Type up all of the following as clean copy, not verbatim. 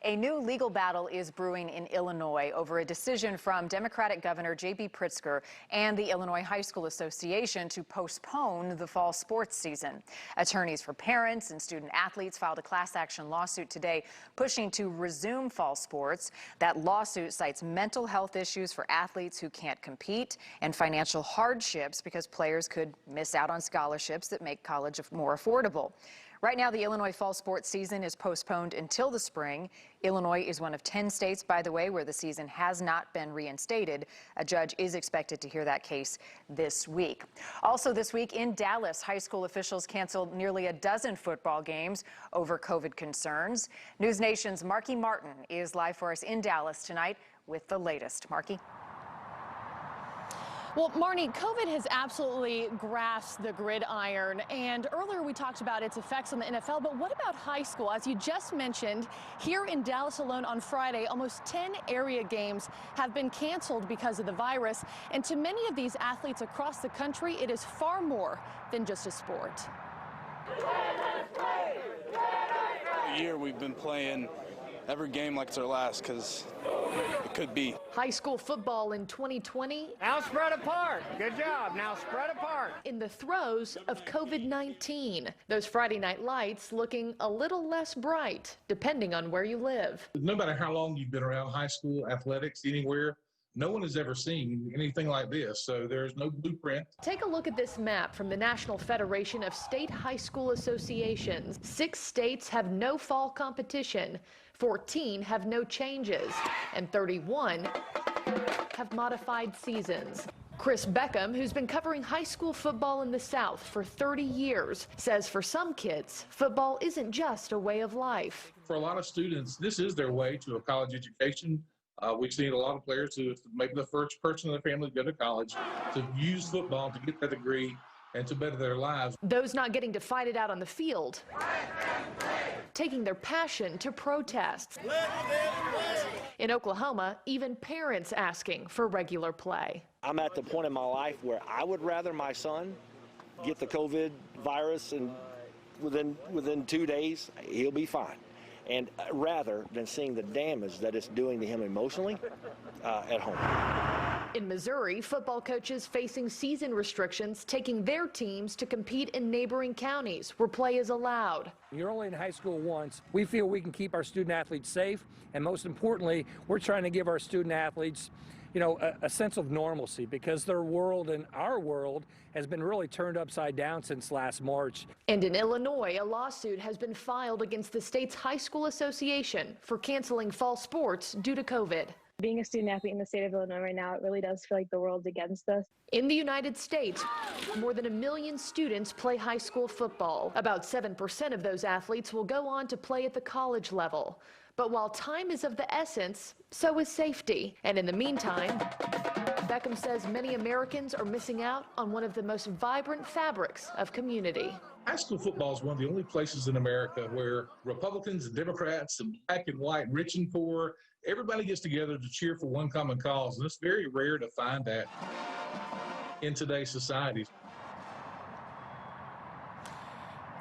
A new legal battle is brewing in Illinois over a decision from Democratic Governor J.B. Pritzker and the Illinois High School Association to postpone the fall sports season. Attorneys for parents and student athletes filed a class action lawsuit today pushing to resume fall sports. That lawsuit cites mental health issues for athletes who can't compete and financial hardships because players could miss out on scholarships that make college more affordable. Right now, the Illinois fall sports season is postponed until the spring. Illinois is one of 10 states, by the way, where the season has not been reinstated. A judge is expected to hear that case this week. Also this week in Dallas, high school officials canceled nearly a dozen football games over COVID concerns. NewsNation's Marky Martin is live for us in Dallas tonight with the latest. Marky? Well, Marnie, COVID has absolutely grasped the gridiron, and earlier we talked about its effects on the NFL, but what about high school? As you just mentioned, here in Dallas alone on Friday, almost 10 area games have been canceled because of the virus, and to many of these athletes across the country, it is far more than just a sport. All year we've been playing every game like it's our last because it could be. High school football in 2020. Now spread apart. Good job. Now spread apart. In the throes of COVID-19. Those Friday night lights looking a little less bright, depending on where you live. No matter how long you've been around high school athletics anywhere, no one has ever seen anything like this, so there's no blueprint. Take a look at this map from the National Federation of State High School Associations. 6 states have no fall competition, 14 have no changes, and 31 have modified seasons. Chris Beckham, who's been covering high school football in the South for 30 years, says for some kids, football isn't just a way of life. For a lot of students, this is their way to a college education. We've seen a lot of players who maybe the first person in their family to go to college to use football to get that degree and to better their lives. Those not getting to fight it out on the field, taking their passion to protests. In Oklahoma, even parents asking for regular play. I'm at the point in my life where I would rather my son get the COVID virus and within 2 days, he'll be fine. And rather than seeing the damage that it's doing to him emotionally at home. In Missouri, football coaches facing season restrictions, taking their teams to compete in neighboring counties where play is allowed. You're only in high school once. We feel we can keep our student athletes safe, and most importantly, we're trying to give our student athletes a sense of normalcy because their world and our world has been really turned upside down since last March. And in Illinois, a lawsuit has been filed against the state's high school association for canceling fall sports due to COVID. Being a student athlete in the state of Illinois right now, it really does feel like the world's against us. In the United States, more than 1 million students play high school football. About 7% of those athletes will go on to play at the college level. But while time is of the essence, so is safety. And in the meantime, Beckham says many Americans are missing out on one of the most vibrant fabrics of community. High school football is one of the only places in America where Republicans and Democrats and black and white, rich and poor, everybody gets together to cheer for one common cause. And it's very rare to find that in today's society.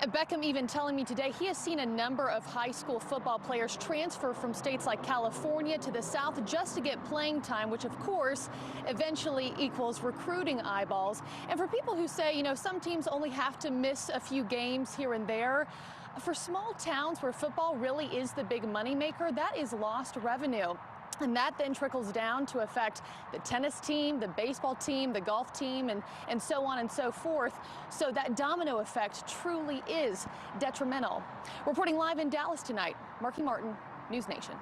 Beckham even telling me today he has seen a number of high school football players transfer from states like California to the South just to get playing time, which of course eventually equals recruiting eyeballs. And for people who say, some teams only have to miss a few games here and there, for small towns where football really is the big moneymaker, that is lost revenue. And that then trickles down to affect the tennis team, the baseball team, the golf team, and so on and so forth. So that domino effect truly is detrimental. Reporting live in Dallas tonight, Marky Martin, NewsNation.